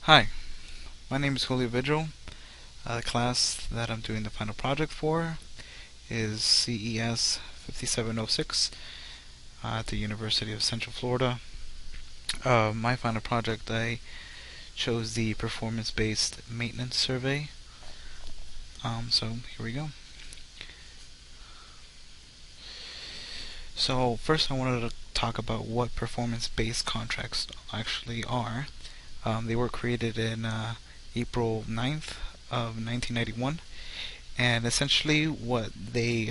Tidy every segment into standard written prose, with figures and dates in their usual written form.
Hi, my name is Julio Vigil. The class that I'm doing the final project for is CES 5706 at the University of Central Florida. My final project, I chose the performance-based maintenance survey. So here we go. So first I wanted to talk about what performance-based contracts actually are. They were created in April 9th of 1991, and essentially what there's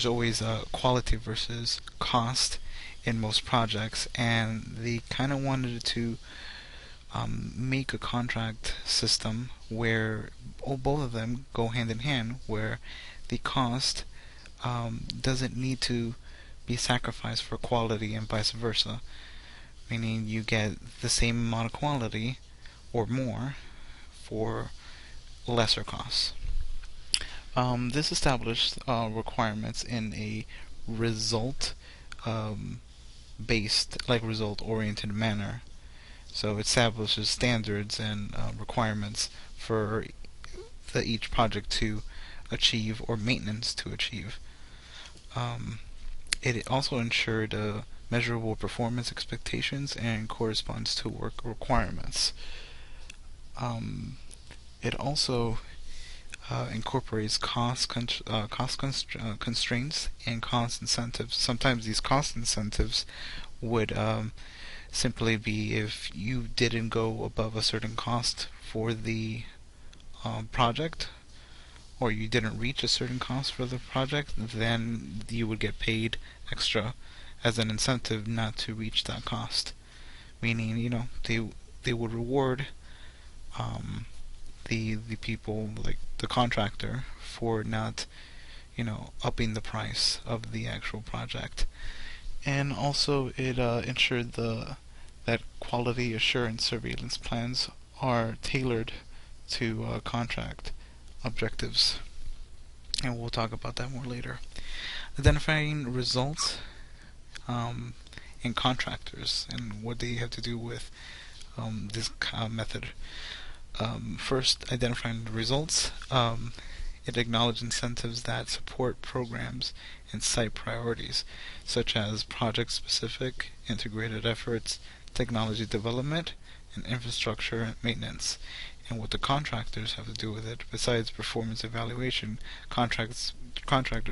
always quality versus cost in most projects, and they kind of wanted to make a contract system where both of them go hand in hand, where the cost doesn't need to be sacrificed for quality and vice versa, meaning you get the same amount of quality or more for lesser costs. This established requirements in a result based, like result oriented manner. So it establishes standards and requirements for each project to achieve or maintenance to achieve. Um, it also ensured measurable performance expectations and corresponds to work requirements. Um, it also incorporates constraints and cost incentives. Sometimes these cost incentives would simply be if you didn't go above a certain cost for the project, or you didn't reach a certain cost for the project, then you would get paid extra as an incentive not to reach that cost. Meaning, they would reward um, the people, like the contractor, for not upping the price of the actual project. And also it ensured that quality assurance surveillance plans are tailored to contract objectives, and we'll talk about that more later. Identifying results um, and contractors and what they have to do with this method. First, identifying the results. It acknowledges incentives that support programs and site priorities, such as project-specific integrated efforts, technology development, and infrastructure maintenance. And what the contractors have to do with it, besides performance evaluation, contractors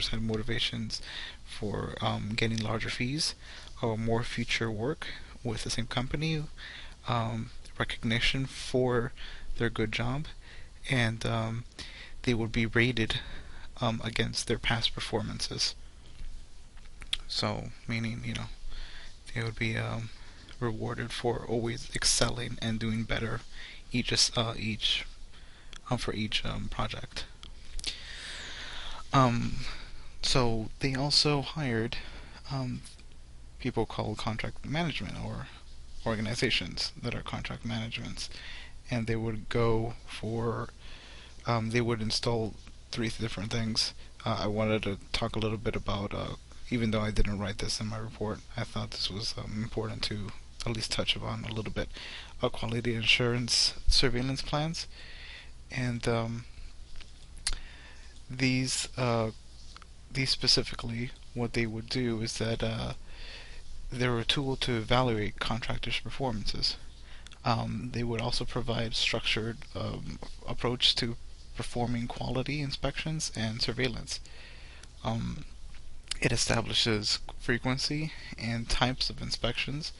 had motivations for getting larger fees or more future work with the same company, recognition for their good job, and they would be rated against their past performances. So, meaning, they would be rewarded for always excelling and doing better each for each project. Um, so they also hired um, people called contract management, or organizations that are contract managements, and they would go for they would install three different things. I wanted to talk a little bit about, even though I didn't write this in my report, I thought this was important to at least touch upon a little bit. Quality assurance surveillance plans, and these these specifically, what they would do is that they're a tool to evaluate contractors' performances. They would also provide structured approach to performing quality inspections and surveillance. Um, it establishes frequency and types of inspections,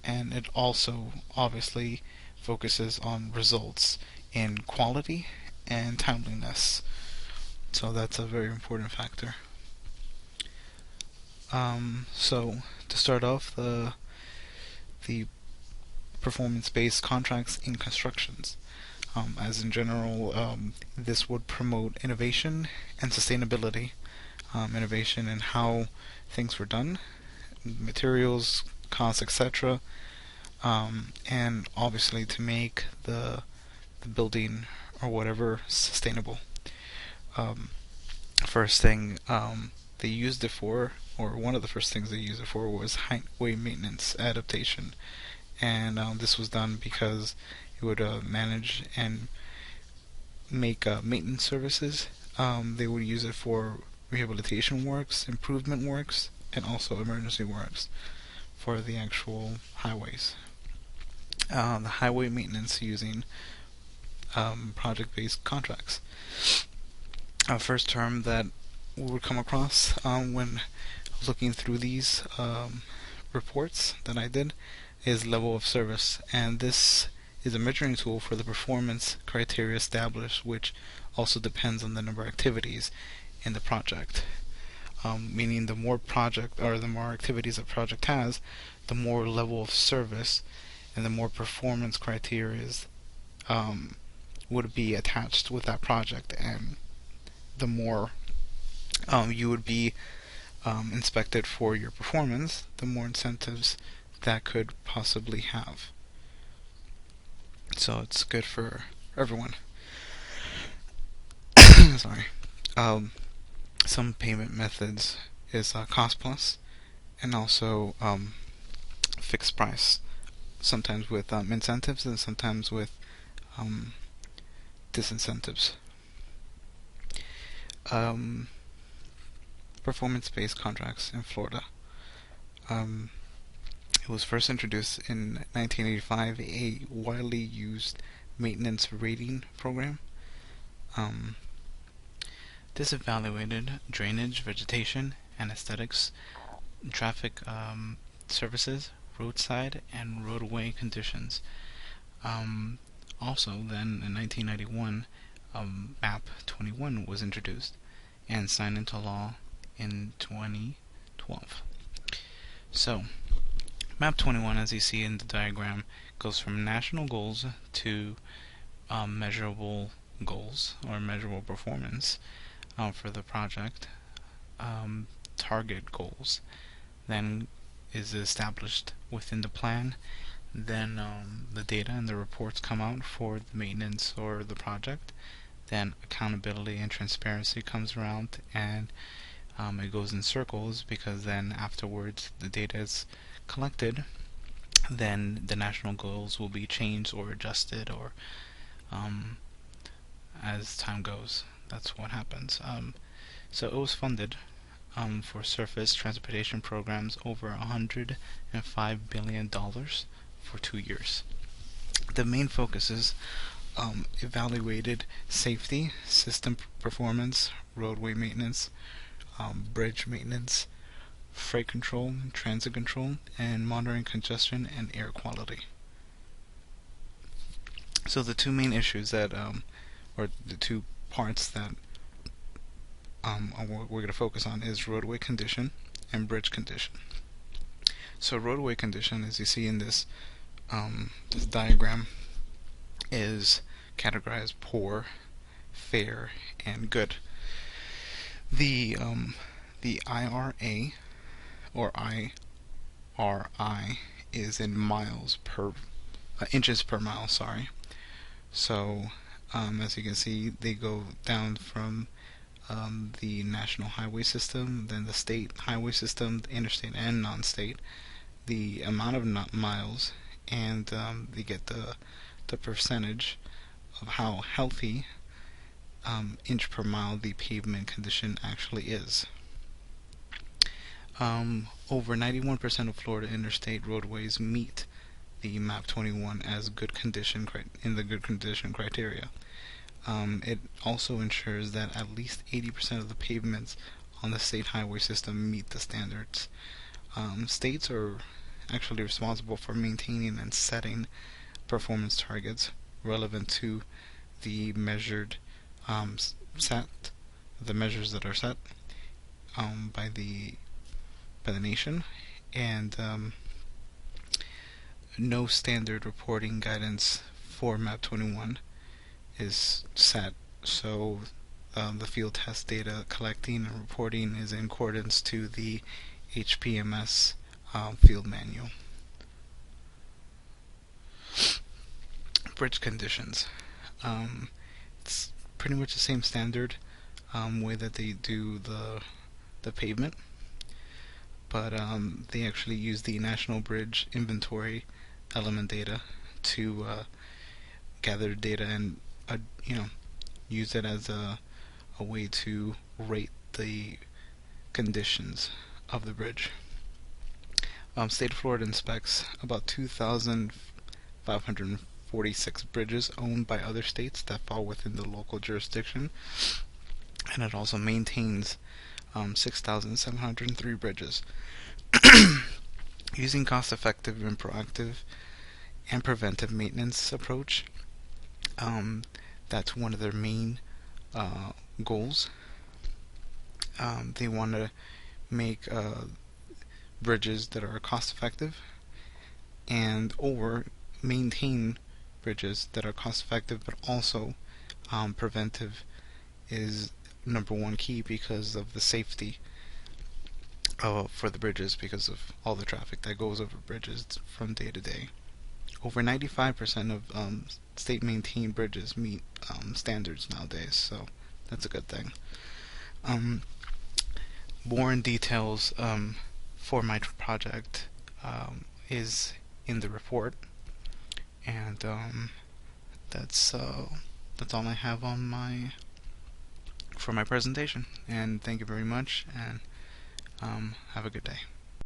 and it also obviously focuses on results in quality and timeliness. So that's a very important factor. So to start off, the performance-based contracts in constructions. As in general, this would promote innovation and sustainability. Innovation in how things were done, materials, costs, etc. And obviously to make the building or whatever sustainable. Um, First thing they used it for, or one of the first things they used it for, was highway maintenance adaptation. and this was done because it would manage and make maintenance services. They would use it for rehabilitation works, improvement works, and also emergency works for the actual highways. The highway maintenance using project-based contracts. First term that we would come across when looking through these reports that I did is level of service, and this is a measuring tool for the performance criteria established, which also depends on the number of activities in the project. Meaning the more project or the more activities a project has, the more level of service and the more performance criteria would be attached with that project, and the more you would be inspected for your performance, the more incentives that could possibly have. So it's good for everyone. Sorry. Some payment methods is cost plus, and also fixed price. Sometimes with incentives, and sometimes with disincentives. Performance-based contracts in Florida. It was first introduced in 1985, a widely used maintenance rating program. This evaluated drainage, vegetation, and aesthetics, traffic services, roadside and roadway conditions. Also, then in 1991, MAP 21 was introduced and signed into law in 2012. So, MAP 21, as you see in the diagram, goes from national goals to measurable goals or measurable performance for the project. Target goals then is established within the plan. Then the data and the reports come out for the maintenance or the project. Then accountability and transparency comes around, and it goes in circles, because then afterwards the data is collected. Then the national goals will be changed or adjusted, or as time goes. That's what happens. So it was funded for surface transportation programs over $105 billion for 2 years. The main focuses evaluated safety, system performance, roadway maintenance, bridge maintenance, freight control, transit control, and monitoring congestion and air quality. So the two main issues that, or the two parts that we're going to focus on is roadway condition and bridge condition. So roadway condition, as you see in this this diagram, is categorized poor, fair, and good. The IRA or IRI is in miles per inches per mile. Sorry. So as you can see, they go down from the national highway system, then the state highway system, the interstate and non-state, the amount of miles, and they get the percentage of how healthy inch per mile the pavement condition actually is. Over 91% of Florida interstate roadways meet the MAP 21 as good condition in the good condition criteria. It also ensures that at least 80% of the pavements on the state highway system meet the standards. States are actually responsible for maintaining and setting performance targets relevant to the measured the measures that are set by the nation, and no standard reporting guidance for MAP 21 is set, so the field test data collecting and reporting is in accordance to the HPMS field manual. Bridge conditions. It's pretty much the same standard way that they do the pavement, but they actually use the National Bridge Inventory element data to gather data and you know, use it as a way to rate the conditions of the bridge. State of Florida inspects about 2,546 bridges owned by other states that fall within the local jurisdiction, and it also maintains 6,703 bridges. Using cost-effective and proactive and preventive maintenance approach, that's one of their main goals. They want to make bridges that are cost-effective or maintain bridges that are cost-effective, but also preventive is number one key because of the safety for the bridges, because of all the traffic that goes over bridges from day to day. Over 95% of state maintained bridges meet standards nowadays, so that's a good thing. More in details for my project is in the report, and that's all I have on for my presentation. And thank you very much, and have a good day.